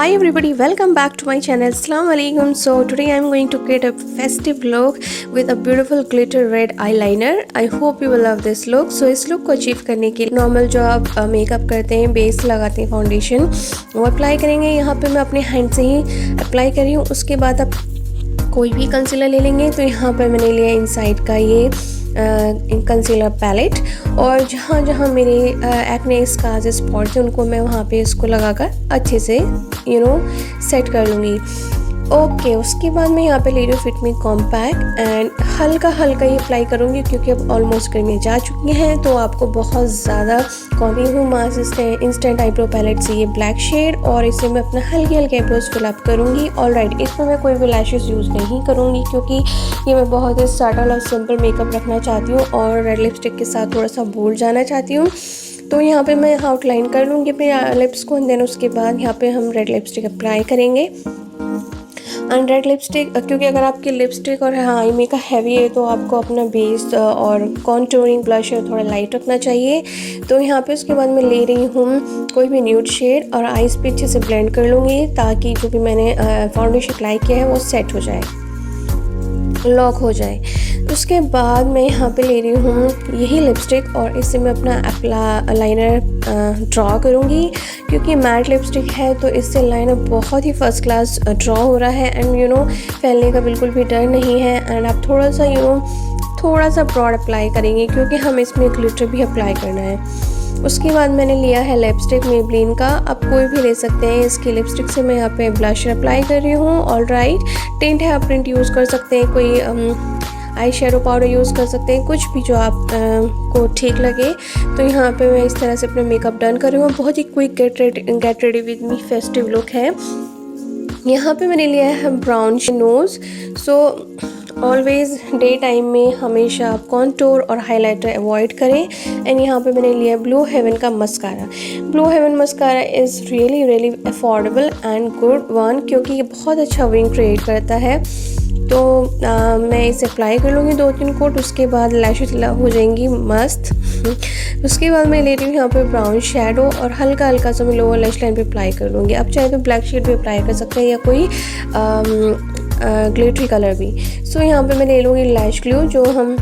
Hi everybody, welcome back to my channel. Assalamu alaikum. So today I am going to create a festive look with a beautiful glitter red eyeliner. I hope you will love this look. So इस look को achieve करने के लिए normal जो आप makeup करते हैं, base लगाते हैं, फाउंडेशन वो अप्लाई करेंगे। यहाँ पे मैं अपने हैंड से ही अप्लाई कर रही हूँ। उसके बाद आप कोई भी कंसीलर ले लेंगे। तो यहाँ पर मैंने लिया इनसाइड का ये कंसीलर पैलेट, और जहाँ जहाँ मेरे एक्ने स्कार्स स्पॉट थे उनको मैं वहाँ पे इसको लगाकर अच्छे से सेट कर लूँगी। ओके, उसके बाद मैं यहाँ पे ले रही हूँ फिट मी कॉम्पैक्ट एंड हल्का हल्का ही अप्लाई करूँगी क्योंकि अब ऑलमोस्ट गर्मियाँ जा चुकी हैं, तो आपको बहुत ज़्यादा कॉम्बिंग हूँ मास इंस्टेंट आईब्रो पैलेट से ये ब्लैक शेड, और इसे मैं अपना हल्के हल्के आईब्रोज फिलअप करूँगी। ऑलराइट, इसमें मैं कोई भी लैशेस यूज़ नहीं करूँगी क्योंकि ये मैं बहुत ही सटल और सिंपल मेकअप रखना चाहती हूँ और रेड लिपस्टिक के साथ थोड़ा सा बोल्ड जाना चाहती हूँ। तो यहाँ पे मैं आउटलाइन कर लूँगी अपने लिप्स को, देन उसके बाद यहाँ पे हम रेड लिपस्टिक अप्लाई करेंगे। एंड रेड लिपस्टिक, क्योंकि अगर आपकी लिपस्टिक और आई मेकअप हैवी है तो आपको अपना बेस और कॉन्टूरिंग ब्लशर थोड़ा लाइट रखना चाहिए। तो यहाँ पे उसके बाद मैं ले रही हूँ कोई भी न्यूड शेड और आईज पे अच्छे से ब्लेंड कर लूँगी ताकि जो भी मैंने फाउंडेशन अप्लाई किया है वो सेट हो जाए, लॉक हो जाए। उसके बाद मैं यहाँ पे ले रही हूँ यही लिपस्टिक और इससे मैं अपना लाइनर ड्रॉ करूँगी क्योंकि मैट लिपस्टिक है तो इससे लाइनर बहुत ही फर्स्ट क्लास ड्रॉ हो रहा है एंड फैलने का बिल्कुल भी डर नहीं है। एंड आप थोड़ा सा ब्रॉड अप्लाई करेंगे क्योंकि हम इसमें ग्लिटर भी अप्लाई करना है। उसके बाद मैंने लिया है लिपस्टिक मेबलिन का, आप कोई भी ले सकते हैं। इसकी लिपस्टिक से मैं यहाँ पे ब्लशर अप्लाई कर रही हूँ। ऑलराइट, टिंट है, आप टिंट यूज़ कर सकते हैं, कोई आई शेडो पाउडर यूज़ कर सकते हैं, कुछ भी जो आप को ठीक लगे। तो यहाँ पे मैं इस तरह से अपना मेकअप डन कर रही हूँ। बहुत ही quick get ready with me festive look है। यहाँ पे मैंने लिया है brown nose. So always day time में हमेशा आप कॉन्टूर और हाइलाइटर अवॉइड करें। एंड यहाँ पे मैंने लिया ब्लू हेवन का mascara. Blue heaven mascara is really affordable and good one क्योंकि ये बहुत अच्छा विंग क्रिएट करता है। तो मैं इसे अप्लाई कर लूँगी 2-3 कोट, उसके बाद लैशेस हो जाएंगी मस्त। उसके बाद मैं ले रही हूँ यहाँ पे ब्राउन शेडो और हल्का हल्का सा मैं लोअर लैश लाइन पे अप्लाई कर लूँगी। आप चाहे तो ब्लैक शेड भी अप्लाई कर सकते हैं या कोई ग्लिटरी कलर भी। सो यहाँ पे मैं ले लूँगी लैश ग्लू जो हम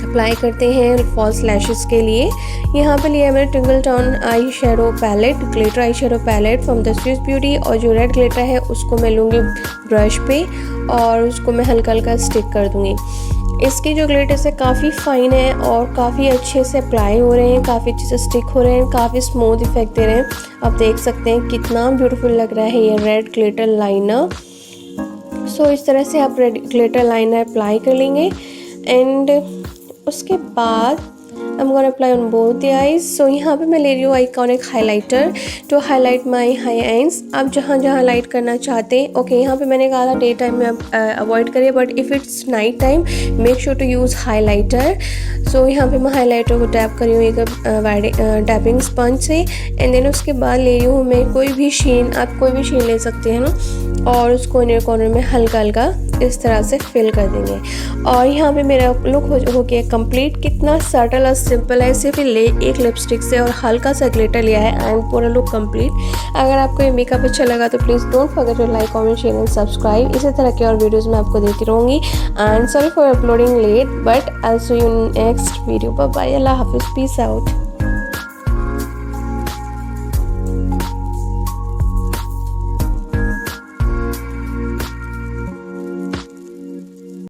अप्लाई करते हैं फॉल्स लैशेस के लिए। यहाँ पे लिया है मैंने twinkle town eye shadow palette, glitter eye shadow palette from the Swiss beauty, और जो रेड ग्लिटर है उसको मैं लूँगी ब्रश पे और उसको मैं हल्का हल्का स्टिक कर दूँगी। इसके जो ग्लिटर है काफ़ी फाइन है और काफ़ी अच्छे से अप्लाई हो रहे हैं, काफ़ी अच्छे से स्टिक हो रहे हैं, काफ़ी स्मूथ इफेक्ट दे रहे हैं। आप देख सकते हैं कितना ब्यूटीफुल लग रहा है ये रेड ग्लिटर लाइनर। सो इस तरह से आप रेड ग्लिटर लाइनर अप्लाई कर लेंगे एंड उसके बाद I'm gonna apply on both the eyes. So यहाँ पे मैं ले रही हूँ iconic highlighter to highlight my high eyes. आप जहाँ जहाँ हाईलाइट करना चाहते हैं। ओके, यहाँ पे मैंने कहा था डे टाइम में आप अवॉइड करिए, but if it's night time make sure to use highlighter. So यहाँ पे मैं हाईलाइटर को टैप कर रही हूँ एक टैपिंग स्पंज से एंड देन उसके बाद ले रही हूँ मैं कोई भी शीन, आप कोई भी शीन ले सकते हैं ना, और उसको इनर कॉर्नर में हल्का हल्का इस तरह से फिल कर देंगे। और यहाँ पे मेरा लुक हो गया कंप्लीट। कितना सटल और सिंपल है, सिर्फ एक लिपस्टिक से और हल्का सा ग्लिटर लिया है एंड पूरा लुक कंप्लीट। अगर आपको ये मेकअप अच्छा लगा तो please don't forget to like, comment, share and subscribe. इसी तरह के और वीडियोज़ मैं आपको देती रहूँगी। And sorry for uploading late, but I see you in next video. Bye bye, अल्लाह हाफिज़, पीस आउट।